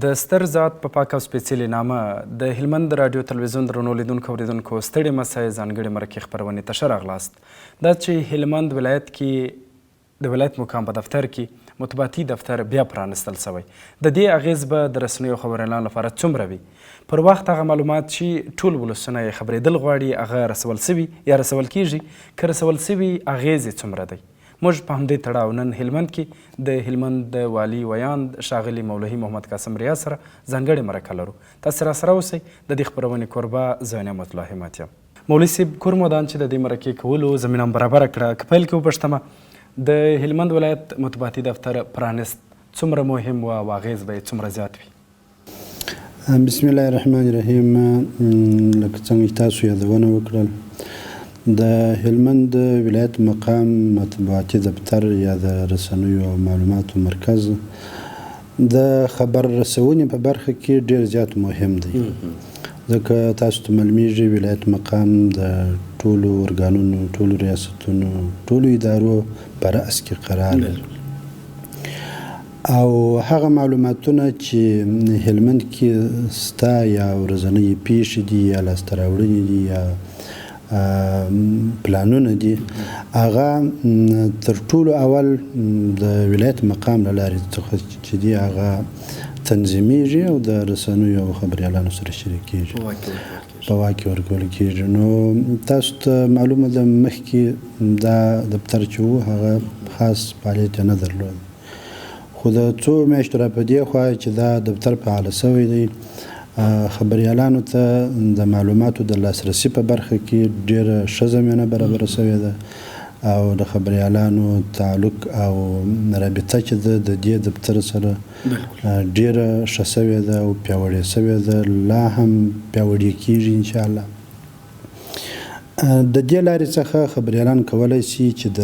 د ستر ذات په پاک او سپېڅلي نامه د هلمند راډیو تلویزیون درنو لیدونکو اورېدونکو ستړي مسئ ځانګړې مرکې خپرونې ته ښه راغلاست. دا چې هلمند ولایت کې د ولایت مقام په دفتر کې مطبوعاتي دفتر بیا پرانستل سوی، د دې اغیز به د رسنیو خبریالانو لپاره څومره وي؟ پر وخت هغه معلومات چې ټول ولسونه یې خبرېدل غواړي هغه رسول سوي یا رسول کیږي؟ که رسول سوي اغیز یې څومره دی؟ موږ په همدې تړاو نن هلمند کې د هلمند د والي ویاند ښاغلي مولوي محمد قاسم ریاض سره ځانګړې مرکه لرو. تاسې راسره اوسئ. د دې خپرونې کوربه زه نعمت الله همت یم. مولوي صاحب، کورمودان چې د دې مرکې کولو زمینه برابره کړه، که پیل کې وپوښتمه د هلمند ولایت مطبوعاتي دفتر پرانست څومره مهم و او اغیز به یې څومره زیات وي؟ بسم الله الرحمن الرحیم. لکه څنګه چې تاسو یادونه وکړل، د هلمند ولایت مقام مطبوعاتي دفتر یا د رسنیو او معلوماتو مرکز د خبر رسونې په برخه کې ډیر زیات مهم دی، ځکه تاسو ته معلومیږي ولایت مقام د ټولو ارګانونو، ټولو ریاستونو، ټولو ادارو په رأس کې قرار لري، او هغه معلوماتونه چې هلمند کې ستا یا ورځنۍ پیښې دي یا لاسته راوړنې دي یا پلانونه دي، هغه تر ټولو اول د ولایت مقام له لارې څخه چې دي هغه تنظیمیږي او د رسنیو او خبریالانو سره شریکېږي، په واک کې ورکول کېږي. نو تاسو ته معلومه ده مخکې دا دفتر چې و هغه خاص فعالیت نه درلود، خو د څو میاشتو را په دې خوا چې دا دفتر فعاله سوی دی، خبریالانو ته د معلوماتو د لاسرسي په برخه کې ډیره ښه زمینه برابره سوې ده، او د خبریالانو تعلق او رابطه چې ده د دې دفتر سره ډیره ښه سوې ده او پیاوړې سوې ده، لا هم پیاوړې کیږي انشاءالله. د دې لارې څخه خبریالان کولی شي چې د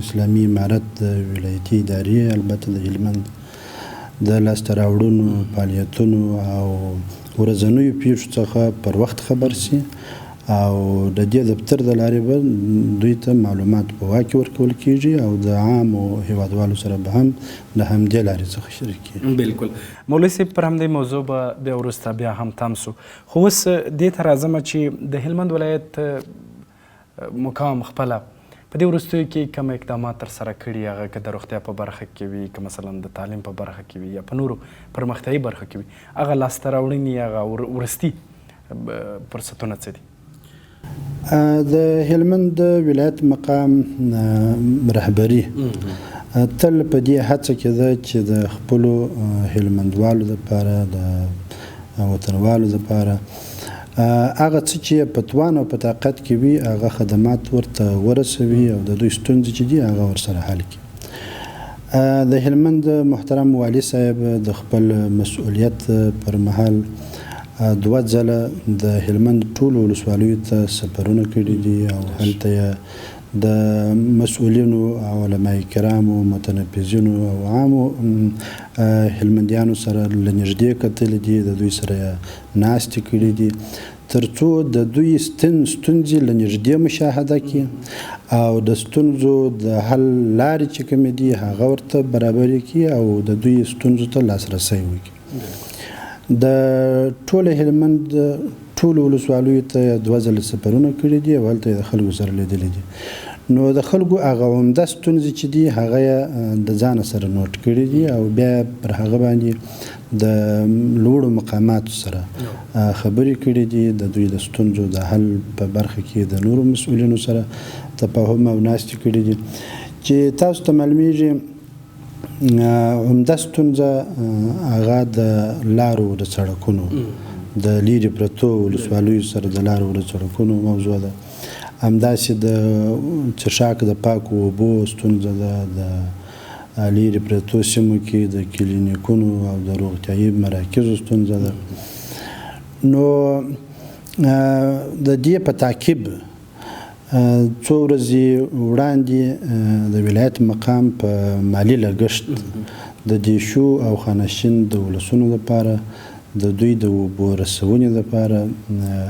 اسلامي امارت د ولایتي ادارې، البته د هلمند د لاسته راوړنو، فعالیتونو او ورځنیو پیښو څخه پر وخت خبر شي، او د دې دفتر د لارې به دوی ته معلومات په واک کې ورکول کیږي، او د عامو هیوادوالو سره به هم د همدې لارې څخه شریک کیږي. بالکل. مولوي صاحب، پر همدې موضوع به بیا وروسته بیا هم تم سو، خو اوس دې ته راځمه چې د هلمند ولایت مقام خپله په دې وروستیو کې کوم اقدامات ترسره کړي، هغه که د روغتیا په برخه کې وي، که مثلا د تعلیم په برخه کې وي یا په نورو پرمختیایي برخه کې وي، هغه لاسته راوړنې، هغه وروستي فرصتونه څه دي؟ د هلمند ولایت مقام رهبري تل په دې هڅه کې ده چې د خپلو هلمندوالو دپاره، د وطنوالو دپاره هغه څه چې په توان او په طاقت کې وي هغه خدمات ورته ورسوي، او د دوی ستونزې چې دي هغه ورسره حل کړي. د هلمند محترم والي صاحب د خپل مسؤلیت پر مهال 2 ځله د هلمند ټولو ولسوالیو ته سفرونه کړي دي، او هلته یې د مسؤلینو او علماء کرامو، متنفذینو او عامو هلمندیانو سره له نږدې کتلي دي، د دوی سره یې ناستې کړي دي، تر څو د دوی ستونزې له نږدې مشاهده کړي او د ستونزو د حل لارې چې کومې دي هغه ورته برابرې کړي، او د دوی ستونزو ته لاسرسی وکړي. د ټول هلمند ټولو ولسوالیو ته 2 ځله سفرونه کړي دي، او هلته یې د خلکو سره لیدلي دي. نو د خلکو هغه عمده ستونزې چې دي هغه یې د ځانه سره نوټ کړي دي، او بیا پر هغه باندې د لوړو مقاماتو سره خبرې کړي دي، د دوی د ستونزو د حل په برخه کې د نورو مسؤلینو سره تفاهم او ناستې کړي دي. چې تاسو ته معلومیږي عمده ستونزه هغه د لارو د سړکونو، د لیرې پرتو ولسوالیو سره د لارو د سړکونو موضوع ده، همداسې د څښاک د پاکو اوبو ستونزه ده، د لیرې پرتو سیمو کې د کلینیکونو او د روغتیایي مراکزو ستونزه ده. نو د دې په تعقیب څو ورځې وړاندې د ولایت مقام په مالي لګښت د دیشو او خانشین د ولسونو لپاره د دوی د اوبو رسونې لپاره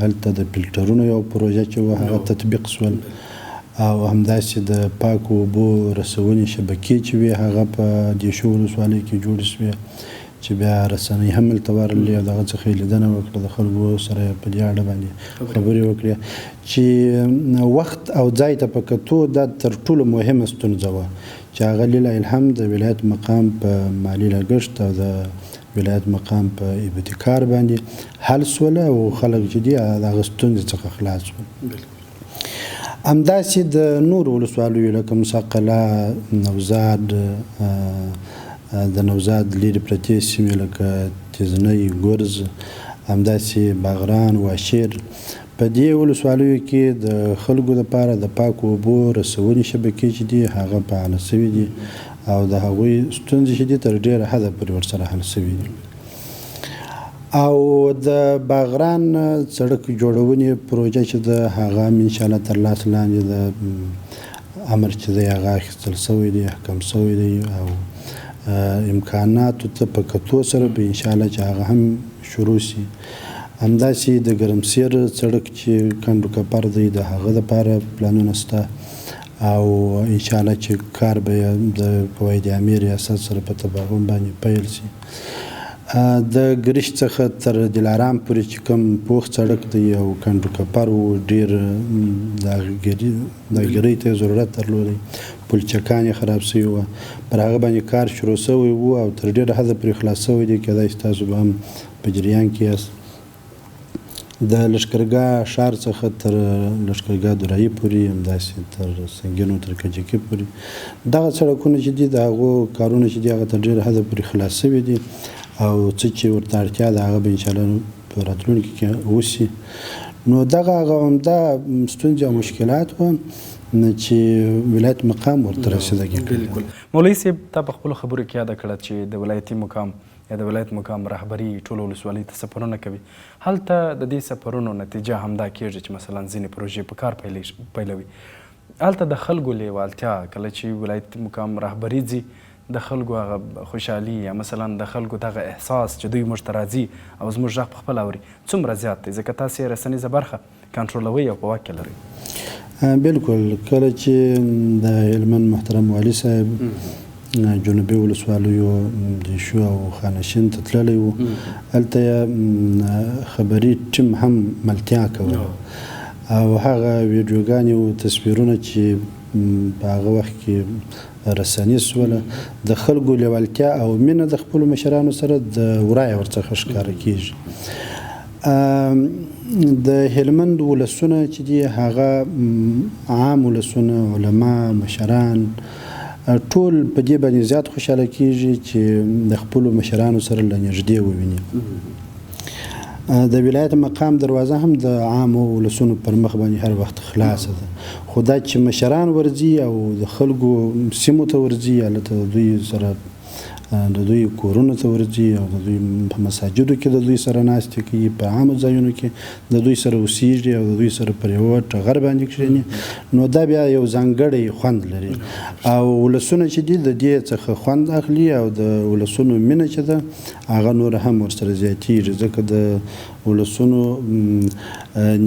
هلته د فلټرونو یو پروژه چې وه هغه تطبیق سول، او همداسې د پاکو اوبو رسونې شبکې چې وې هغه په دیشو ولسوالۍ کې جوړې سوې، چې بیا رسنۍ هم هلته ورغلې او دغه څخه یې لیدنه وکړه، د خلکو سره په دې اړه باندې خبرې وکړې چې وخت او ځای ته په کتو دا تر ټولو مهمه ستونزه وه چې هغه لله الحمد د ولایت مقام په مالي لګښت او د ولایت مقام په ابتکار باندې حل سوله او خلک چې دي د هغه ستونزې څخه خلاص شول. همداسې د نورو ولسوالیو لکه موسی قلعه، نوزاد، د نوزاد لرې پرتې سیمې لکه تیزنۍ، ګرز، همداسې باغران، واشیر، په دې ولسوالیو کې د خلکو لپاره د پاکو اوبو رسونې شبکې چې دي هغه فعاله سوي دي او د هغوی ستونزې چې دي تر ډېره حده پورې ورسره حل سوي دي. او د باغران سړک جوړونې پروژه چې ده هغه هم انشاءالله تر لاس لاندې د امر چې دی هغه اخیستل سوی دی، احکام سوی دی او امکاناتو ته په کتو سره به انشاءالله چې هغه هم شروع شي. همداسې د ګرمسیر سړک چې کنډو کپر دی د هغه دپاره پلانونه شته او انشاءالله چې کار به د فواید عامې ریاست سره په تفاهم باندې پیل شي. د ګرش څخه تر دلارام پورې چې کوم پوخ سړک دی او کنډو کپر و ډېر د ګرۍ ته ضرورت درلودی، پلچکان یې خراب سوي وه، پر هغه باندې کار شروع سوی و او تر ډېره حده پورې خلاص سوی دی. کیدای شي تاسو به هم په جریان کې یاست. د لښکرګاه ښار څخه تر لښکرګاه درایي پورې، همداسې تر سنګینو تر کجکي پورې دغه سړکونه چې دي د هغو کارونه چې دي هغه تر ډېره حده پورې خلاص سوي دي او څه چې ورته اړتیا ده هغه به انشاءالله په راتلونکي کې وشي. نو دغه هغه عمده ستونزې او مشکلات وه چې ولایت مقام ورته رسېدګي کړي. بلکل. مولوي صاحب تا په خپلو خبرو کې یاده کړه چې د ولایتي مقام یا د ولایت مقام رهبري ټولو ولسوالیو ته سفرونه کوي. هلته د دې سفرونو نتیجه همدا کېږي چې مثلا ځینې پروژې په کار پیلوي. هلته د خلکو لیوالتیا کله چې ولایتي مقام رهبري ځي د خلکو هغه خوشحالي یا مثلا د خلکو دغه احساس چې دوی موږ ته راځي او زموږ غږ پخپله اوري څومره زیات دی؟ ځکه تاسې یې رسنیزه برخه کنټرولوئ او په واک کې لرئ. بلکل. کله چې د هلمند محترم والي صاحب جنوبي ولسوالیو دیشو او خانشین ته تللی و، هلته یې خبري ټیم هم ملتیا کوله او هغه ویډیوګانې او تصویرونه چې په هغه وخت کې رسنیز سوله د خلکو لیوالتیا او مینه د خپلو مشرانو سره د ورایه ورڅخه ښکاره کېږي. د هلمند ولسونه چې دي هغه عام ولسونه، علما، مشران ټول په دې باندې زیات خوشحاله کېږي چې د خپلو مشرانو سره له نږدې وویني. د ولایت مقام دروازه هم د عامو ولسونو پر مخ باندې هر وخت خلاصه ده، خو دا چې مشران ورځي او د خلکو سیمو ته ورځي، هلته د دوی سره د دوی کورونو ته ورځي او د دوی په مساجدو کې د دوی سره ناستې کوي، په عامو ځایونو کې د دوی سره اوسېږي او د دوی سره پر یوه ټغر باندې کښېني، نو دا بیا یو ځانګړی خوند لري او ولسونه چې دي د دې څخه خوند اخلي او د ولسونو مینه چې ده هغه نور هم ورسره زیاتېږي، ځکه د ولسونو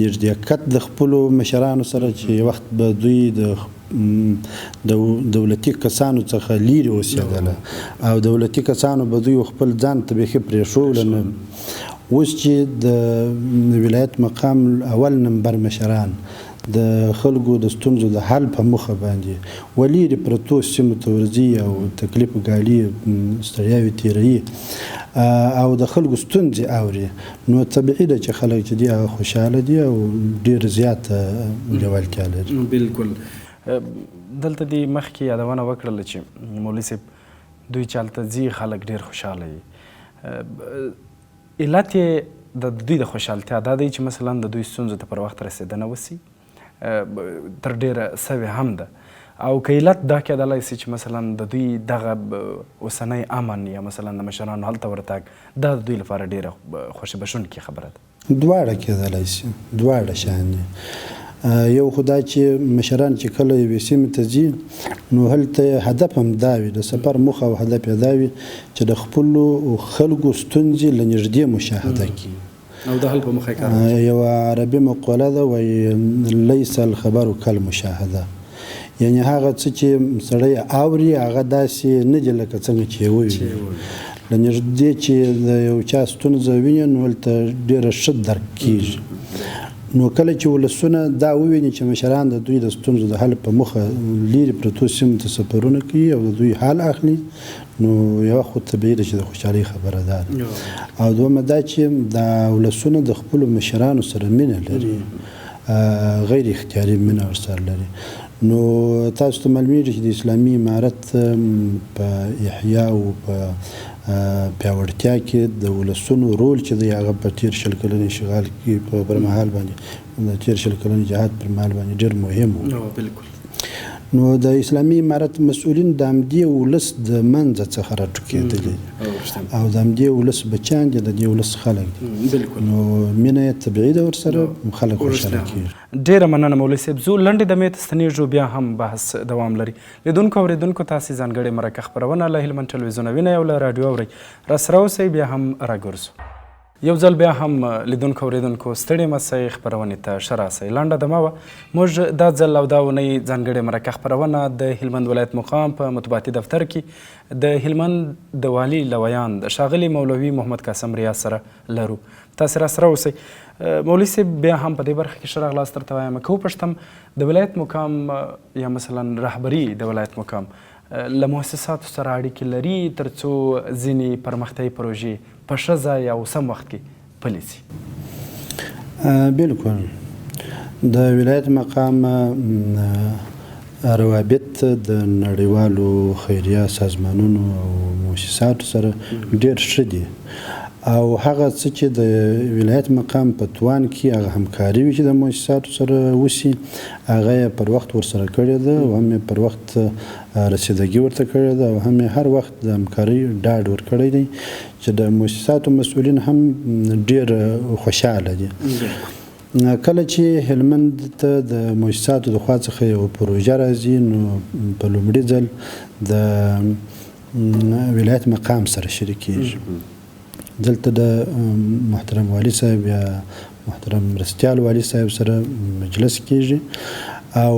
نږدېکت د خپلو مشرانو سره چې وخت به دوی د دولتي کسانو څخه لیرې اوسېدله او دولتي کسانو به دوی خپل ځان ته بیخي پرېښوله. اوس چې د ولایت مقام اول نمبر مشران د خلکو د ستونزو د حل په موخه باندې ولیرې پرتو سیمو ته ورځي او تکلیف ګالي، ستړیاوې تېروي او د خلکو ستونزې اوري، نو طبیعي ده چې خلک چې دي هغه خوشحاله دي او ډېر زیاته لیوالتیا لري. بلکل. دلته دې مخکې یادونه وکړله چې مولوي صاحب دوی چې هلته ځي خلک ډېر خوشحاله وي. علت یې د دوی د خوشحالتیا دا دی چې مثلا د دوی ستونزو ته پر وخت رسېدنه وسي، تر ډېره سوې هم ده، او که علت دا کېدلی سي چې مثلا د دوی دغه اوسنی امن یا مثلا د مشرانو هلته ورتګ دا د دوی لپاره ډېره خوښي بښونکې خبره ده. دواړه کېدلی سي، دواړه شیان دي. یو خو دا چې مشران چې کله یوې سیمې ته ځي نو هلته هدف هم دا وي، د سفر موخه او هدف یې دا وي چې د خپلو خلکو ستونزې له نږدې مشاهده کړي او د حل په موخه یې کار. یوه عربي مقوله ده وایي لیس الخبر کالمشاهده، یعنې هغه څه چې سړی اوري هغه داسې نه دي لکه څنګه چې یې وویني. له نږدې چې د یو چا ستونزه ویني نو هلته ډېره ښه درک کېږي. نو کله چې ولسونه دا وویني چې مشران د دوی د ستونزو د حل په موخه لیرې پرتو سیمو ته سفرونه کوي او د دوی حال اخلي نو یوه خو طبیعي ده چې د خوشحالۍ خبره ده. او دویمه دا چې دا ولسونه د خپلو مشرانو سره مینه لري، غیر اختیاري مینه ورسره لري. نو تاسو ته معلومیږي چې د اسلامي امارت په احیا او په پیاوړتیا کې د ولسونو رول چې دی هغه په تېر شل کلنې اشغال کې په پرمهال باندې د تېر شل کلنې جهاد پر مهال باندې ډېر مهم و. بالکل. نو د اسلامي امارت مسؤلین د همدې ولس د منځه څخه راټوکېدلي او د همدې ولس بچیان دي، د دې ولس خلک دي. بالکل. نو مینه یې طبیعي ده ورسره، خلک خوشحاله کېږي. ډېره مننه مولوي صاحب. زو لنډې دمې ته ستنېږو، بیا هم بحث دوام لري. لیدونکو اورېدونکو تاسې ځانګړې مرکه خپرونه له هلمند ټلویزیونه وینئ او له راډیو اورئ. راسره اوسئ، بیا هم راګرځو. یو ځل بیا هم لیدونکو اورېدونکو ستړي مسئ خپرونې ته ښه راسئ. لنډه دمه وه. موږ دا ځل او دا اونۍ ځانګړې مرکه خپرونه د هلمند ولایت مقام په مطبوعاتي دفتر کې د هلمند د والي لویان د ښاغلي مولوي محمد قاسم ریاض سره لرو. تاسې راسره اوسئ. مولوي صاحب بیا هم په دې برخه کې ښه راغلاست درته وایم. که وپوښتم د ولایت مقام یا مثلا رهبري د ولایت مقام له مؤسساتو سره اړیکې لري تر څو ځینې پرمختیایي پروژې په ښه ځای او سم وخت کې پلي سي؟ بالکل. د ولایت مقام روابط د نړیوالو خیریه سازمانونو او مؤسساتو سره ډېر ښه دي او هغه څه چې د ولایت مقام په توان کې هغه همکاري وي چې د مؤسساتو سره وشي هغه یې پر وخت ورسره کړې ده او هم یې پر وخت رسیدګي ورته کړې ده او هم یې هر وخت د همکارۍ ډاډ ورکړی دی چې د مؤسساتو مسؤلین هم ډېر خوشحاله دي. کله چې هلمند ته د مؤسساتو د خوا څخه یو پروژه راځي نو په لومړي ځل د ولایت مقام سره شریکېږي. دلته د محترم والي صاحب یا محترم مرستیال والي صاحب سره مجلس کېږي او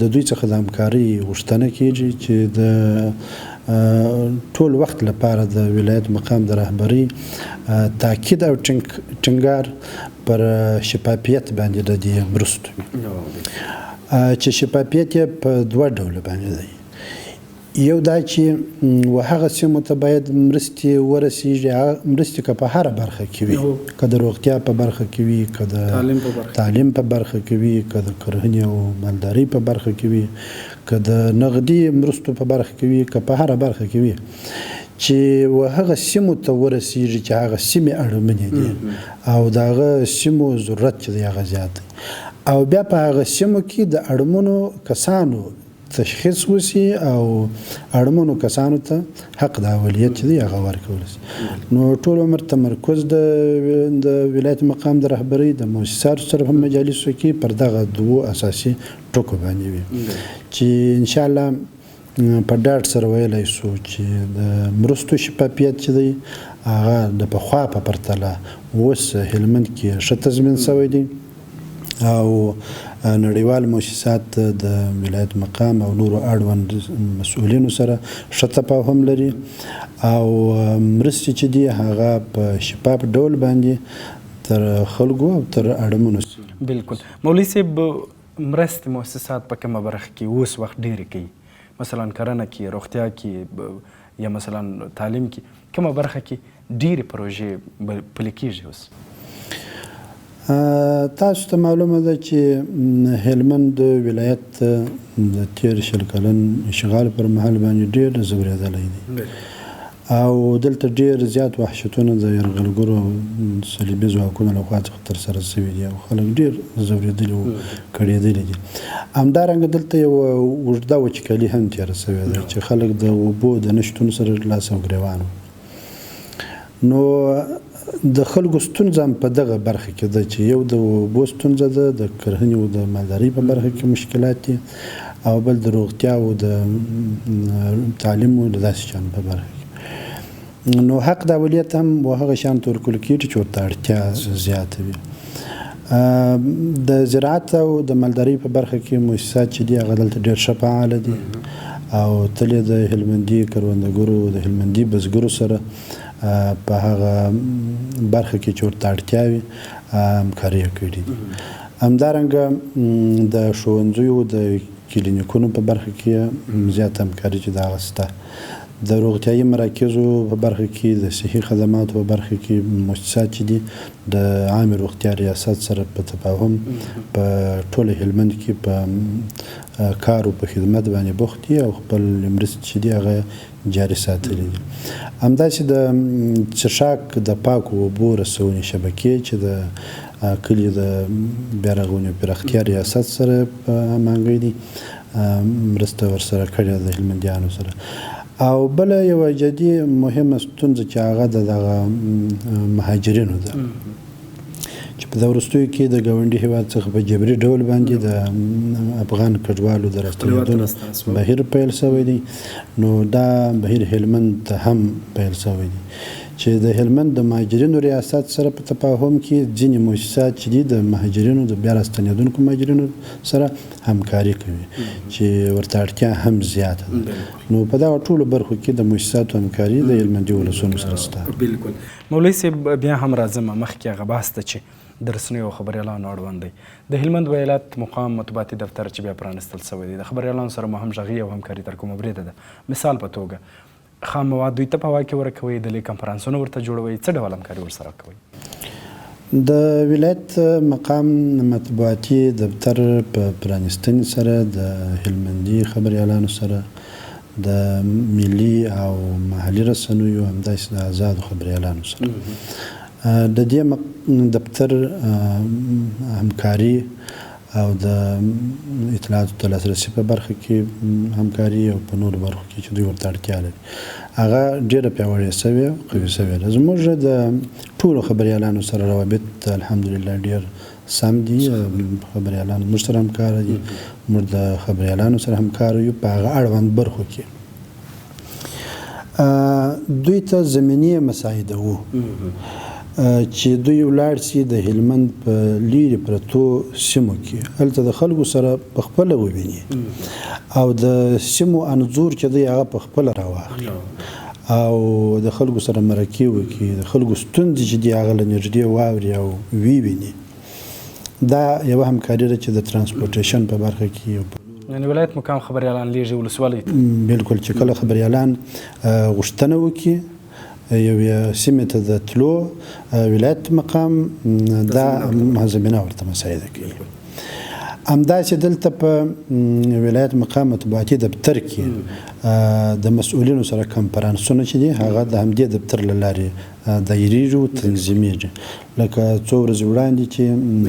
د دوی څخه د همکارۍ غوښتنه کېږي چې د ټول وخت لپاره د ولایت مقام د رهبرۍ تاکید او ټینګار پر شفافیت باندې د دې مرستو وي چې شفافیت یې په دوه ډوله باندې دی. یو دا چې هغه سیمو ته باید مرستې ورسیږي، مرستې که په هره برخه کې وي، که د روغتیا په برخه کې وي، که د تعلیم په برخه کې وي، که د کرهنې او مالدارۍ په برخه کې وي، که د نغدي مرستو په برخه کې وي، که په هره برخه کې وي چې هغه سیمو ته ورسیږي چې هغه سیمې اړمنې دي او د هغه سیمو ضرورت چې دی هغه زیات دی او بیا په هغه سیمو کې د اړمنو کسانو تشخیص وسی او اړمنو کسانو ته حق د اولیت چې دی هغه ورکول شي. نو ټول عمر تمرکز د ولایت مقام د رهبرۍ د مؤسساتو سره په مجالسو کې پر دغه دوه اساسي ټکو باندې وي چې ان شاء الله په ډاډ سره ویلی شو چې د مرستو شفافیت چې دی هغه د پخوا په پرتله اوس هلمند کې ښه تضمین شوی دی او نړیوال مؤسسات د ولایت مقام او نورو اړوند مسؤلینو سره ښه تفاهم لري او مرستې چې دي هغه په شفاف ډول باندې تر خلکو او تر اړمنو. بالکل. مولوي صاحب مرستې مؤسسات په کومه برخه کې اوس وخت ډېرې کوي؟ مثلا کرنه کې، روغتیا کې یا مثلا تعلیم کې کومه برخه کې ډېرې پروژې پلي کېږي اوس؟ تاسو ته معلومه ده چې هلمند ولایت د تیر شل کلن اشغال پر مهال باندې ډېر ځورېدلی دی او دلته ډېر زیات وحشتونه د یرغلګرو صلیبي ځواکونو لخوا څخه ترسره شوي دي او خلک ډېر ځورېدلي او کړېدلي دي. همدارنګه دلته یوه اوږده وچکالي هم تېره شوې ده چې خلک د اوبو د نشتون سره لاس او ګرېوان وو. نو د خلکو ستونزه هم په دغه برخه کې ده چې یو د اوبو ستونزه ده، د کرهنې او د مالدارۍ په برخه کې مشکلات دي او بل د روغتیا او د تعلیم او د داسې شیانو په برخه کې. نو حق د اولیت هم هغه شیانو ته ورکول کېږي چې ورته اړتیا زیاته وي. د زراعت او د مالدارۍ په برخه کې مؤسسات چې دي هغه دلته ډېر ښه فعاله دي او تل یې د هلمندي کروندګرو د هلمندي بزګرو سره په هغه برخه کې چې ورته اړتیا وي همکاري یې کړې دي. همدارنګه د ښوونځیو د کلینیکونو په برخه کې زیاته همکاري چې دغه شته. د روغتیایي مراکزو په برخه کې د صحي خدماتو په برخه کې مؤسسات چې دي د عامې روغتیا ریاست سره په تفاهم په ټوله هلمند کې په کار او په خدمت باندې بوخت دي او خپل مرستې چې دي هغه جاري ساتلي دي. همداسې د څښاک د پاکو اوبو رسونې شبکې چې د کلي د بیارغونې او پراختیا ریاست سره په هماهنګۍ دي مرسته ورسره کړې ده د هلمندیانو سره. او بله یوه جدي مهمه ستونزه چې هغه د دغه مهاجرینو ده چې په دغه وروستیو کې د ګاونډي هېواد څخه په جبري ډول باندې د افغان کډوالو د راستنېدلو بهیر پیل شوی دی. نو دا بهیر هلمند ته هم پیل شوی دی چې د هلمند د مهاجرینو ریاست سره په تفاهم کې ځینې مؤسسات چې دي د مهاجرینو د بیا راستنېدونکو مهاجرینو سره همکاري کوي چې ورته اړتیا هم زیاته ده. نو په دغه ټولو برخو کې د مؤسساتو همکاري د هلمندي ولسونو سره شته. بالکل مولوي صاحب بیا هم راځم مخکې هغه بحث ته چې د رسنیو او خبریالانو اړوند دی. د هلمند ولایت مقام مطبوعاتي دفتر چې بیا پرانستل شوی دی د خبریالانو سره مو همغږي او همکاري تر کومه بریده ده. مثال په توګه خام مواد دوی ته په هوا کې ورکوئ، د لیک کنفرانسونه ورته جوړوئ، څه ډول همکاري ورسره کوئ؟ د ولایت مقام مطبوعاتي دفتر په پرانستنې سره د هلمندي خبریالانو سره د ملي او محلي رسنیو همداسې د آزادو خبریالانو سره د دې دفتر همکاري او د اطلاعاتو د لاسرسي په برخه کې همکاري او په نورو برخو کې چې دوی ورته اړتیا لري هغه ډېره پیاوړې شوې او قوي شوې ده. زموږ د ټولو خبریالانو سره روابط الحمدلله ډېر سم دي. خبریالان موږ سره همکاره دي، موږ د خبریالانو سره همکاره یو په هغه اړوند برخو کې. دوی ته زمیني مساعده وو چې دوی ولاړ سي د هلمند په لیرې پرتو سیمو کې هلته د خلکو سره په خپله وویني او د سیمو انځور چې دی هغه په خپله راواخلي او د خلکو سره مرکې وکړي، د خلکو ستونزې چې دي هغه له نږدې واوري او وویني. دا یوه همکاري ده چې د ترانسپورټیشن په برخه کې یعنې ولایت مقام خبریالان لیږي ولسوالۍ ته. بلکل چې کله خبریالان غوښتنه وکړي یو سیمې ته د تلو ولایت مقام دا زمینه ورته مساعده کوي. همداسې دلته په ولایت مقام مطبوعاتي دفتر کې د مسؤلینو سره کنفرانسونه چې دي هغه د همدې دفتر له لارې دایریږي او تنظیمیږي. لکه څو ورځې وړاندې چې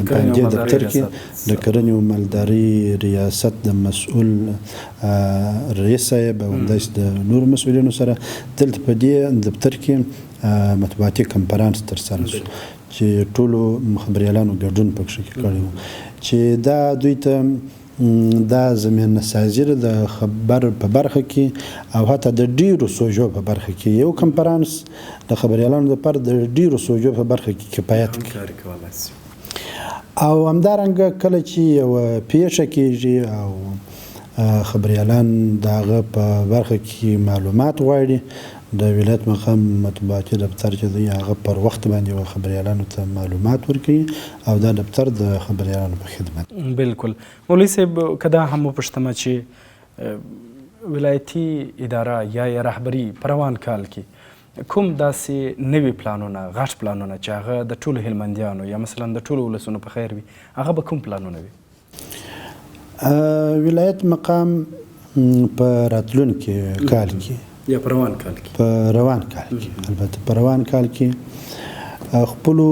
په همدې دفتر کې د کرنې او مالدارۍ ریاست د مسؤل رئیس صاحب او همداسې د نورو مسؤلینو سره دلته په دې دفتر کې مطبوعاتي کنفرانس ترسره شو چې ټولو خبریالانو ګډون پکښې کړی و چې دا دوی ته دا زمینه سازي ده د خبر په برخه کې او حتی د ډیرو سوژو په برخه کې یو کنفرانس د خبریالانو لپاره د ډیرو سوژو په برخه کې کفایت کوي. او همدارنګه کله چې یوه پیښه کیږي او خبریالان د هغه په برخه کې معلومات غواړي د ولایت مقام مطبوعاتي دفتر چې دی هغه پر وخت باندې خبریالانو ته معلومات ورکوي او دا دفتر د خبریالانو په خدمت. بالکل مولوي صاحب که دا هم وپوښتمه چې ولایتي اداره یا رهبري په روان کال کې کوم داسې نوي پلانونه غټ پلانونه چې هغه د ټولو هلمندیانو یا مثلا د ټولو ولسونو په خیر وي هغه به کوم پلانونه وي؟ ولایت مقام په راتلونکي کال کې یا په روان کال کې البته په روان کال کې خپلو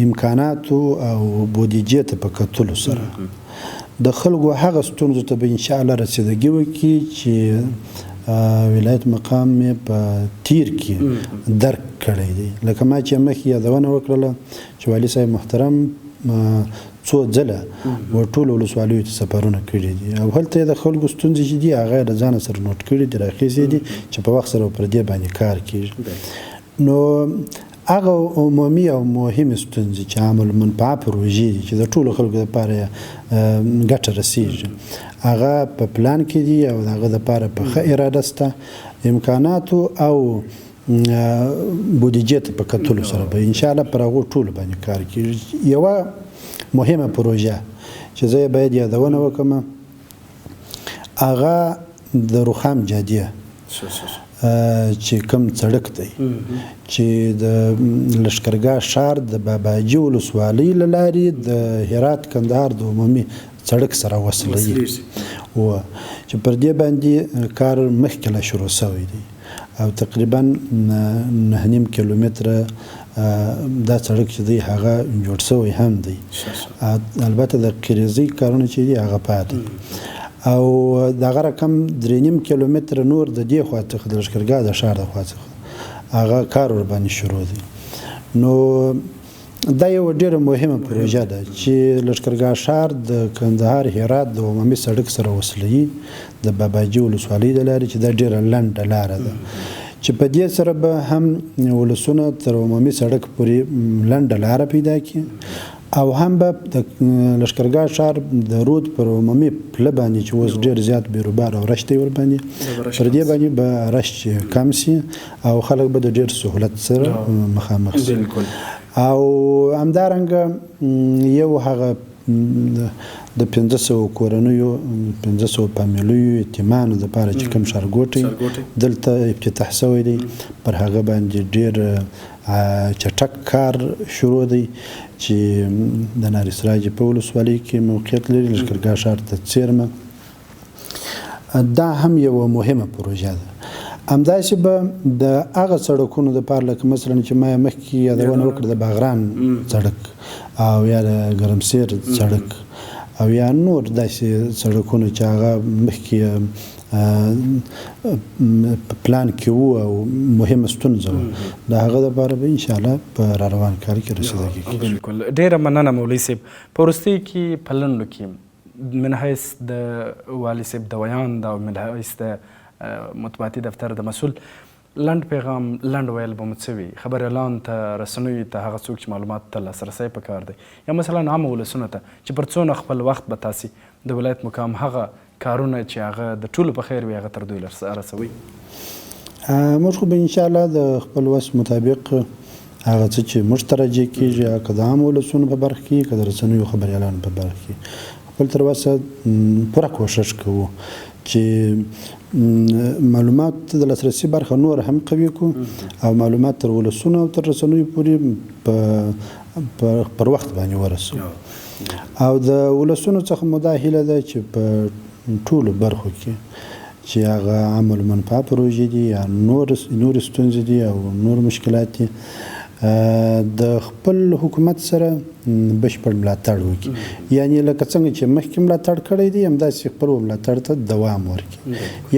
امکاناتو او بودیجې ته په کتلو سره د خلکو هغه ستونزو ته به انشاءالله رسیدګي وکړي چې ولایت مقام مې په تیر کې درک کړی دی. لکه ما چې مخکې یادونه وکړله چې والي صاحب محترم څو ځله ټولو ولسوالیو ته سفرونه کړي دي او هلته یې د خلکو ستونزې چې دي هغه یې له ځانه سره نوټ کړي دي، راخیستې دي چې په وخت سره پر دې باندې کار کېږي. نو هغه عمومي او مهمې ستونزې چې عامل منفعه پروژې دي چې د ټولو خلکو لپاره ګټه رسېږي هغه په پلان کې دي او د هغه دپاره په ښه اراده شته، امکاناتو او بودیجې ته په کتلو سره به انشاءالله پر هغو ټولو باندې کار کېږي. یوه مهمه پروژه چې زه یې باید یادونه وکړم هغه د رخام جادیه چې کوم سړک دی چې د لښکرګاه ښار د باباجي ولسوالۍ له لارې د هرات کندهار د عمومي سړک سره وصلوي چې پر دې باندې کار مخکې لا شروع شوی دی او تقریبا 9.5 کیلومتره دا سړک چې دی هغه جوړ شوی هم دی. البته د قریزي کارونه چې دي هغه پاتې او دغه رقم 3.5 کیلومتره نور د دې خوا څخه د لښکرګاه د ښار د خوا څخه هغه کار ورباندې شروع دی. نو دا یو ډېره مهمه پروژه ده چې لښکرګاه ښار د کندهار هرات د عمومي سړک سره وصلوي د باباجي ولسوالۍ د لارې چې دا ډېره لنډه لاره ده چې په دې سره به هم ولسونه تر عمومي سړک پورې لنډه لاره پیدا کړي او هم به د لښکرګاه ښار د رود پر عمومي پله باندې چې اوس ډېر زیات بیروبار او رش دی ورباندې پر دې باندې به رش کم سي او خلک به د ډېر سهولت سره مخامخ سي. او همدارنګه یو هغه د 500 کورنیو 500 فامیلیو یتیمانو دپاره چې کوم ښارګوټی دلته افتتاح شوی دی پر هغه باندې ډېر چټک کار شروع دی چې د ناري سراج په ولسوالۍ کې موقعیت لري لښکرګاه ښار ته څیرمه. دا هم یوه مهمه پروژه ده. همداسې به د هغه سړکونو دپاره لکه مثلا چې ما مخکې یادونه وکړه د باغران سړک او یا د ګرمسیر سړک او یا نور داسې سړکونه چې هغه مخکې پلان کې وو او مهمه ستونزه وه د هغه دپاره به انشاءالله په را روان کار کې رسېدګي کېږي. بالکل ډېره مننه مولوي صاحب. په وروستیو کې په لنډو کې من حیث د والي صاحب د ویاند او من حیث د مطبوعاتي دفتر د مسؤل لنډ پیغام لنډ ویل به مو څه وي خبر اعلان ته رسنیو ته هغه څوک چې معلومات ته لاسرسی پکار دی یا مثلا عامه ولسونو ته چې پر څونه خپل وخت به تاسې د ولایت مقام هغه کارونه چې هغه د ټولو په خیر وي هغه تر دوی رسوي؟ موږ خو به انشاءالله د خپل وس مطابق هغه څه چې موږ ته راجع کېږي که د عامو ولسونو په برخه کې که د رسنیو خبریالانو په برخه کې خپل تر وسه پوره کوښښ کوو چې معلومات د لاسرسي برخه نور هم قوي کړو او معلومات تر ولسونو او تر رسنیو پورې پر وخت باندې ورسوو او د ولسونو څخه مو دا هیله ده چې په ټولو برخو کې چې هغه عامه المنفعه پروژې دي یا نور ستونزې دي او نور مشکلات دي د خپل حکومت سره بشپړ ملاتړ وکړي. یعنی لکه څنګه چې مخکې ملاتړ کړی دی همداسې خپل ملاتړ ته دوام ورکړي.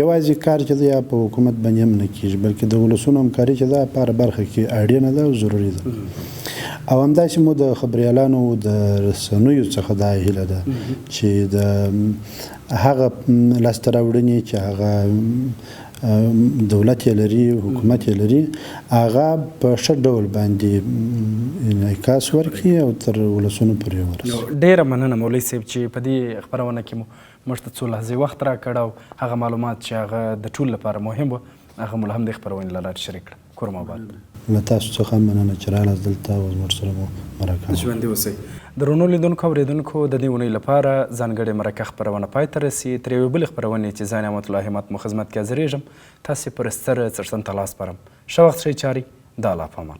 یوازې کار چې دی په حکومت باندې هم نه کېږي بلکې د ولسونو همکاري چې ده په هره برخه کې اړینه ده او ضروري ده. او همداسې مو د خبریالانو د رسنیو څخه دا هیله ده چې د هغه لاسته راوړنې چې هغه دولت یې لري حکومت یې لري هغه په ښه ډول باندې انعکاس ورکړي او تر ولسونو پورې ورسوي. ډېره مننه مولوي صاحب چې په دې خپرونه کې مو موږ ته څو لحظې وخت راکړ او هغه معلومات چې هغه د ټولو لپاره مهم وو هغه مو هم د خپرونې له لارې شریک کړه. کور مو آباد. له تاسو څخه مننه چې راغلاست دلته او زموږ سره مو مرکه ژوندي اوسئ. درنو لیدونکو اورېدونکو د دې اونۍ لپاره ځانګړې مرکه خپرونه پای ته رسي. تر یوې بلې خپرونې چې زه نعمت الله همت مو خدمت کې حاضرېږم تاسې پر ستر څښتن ته لاس سپارم. ښه وخت ښه چارې. د الله په امان.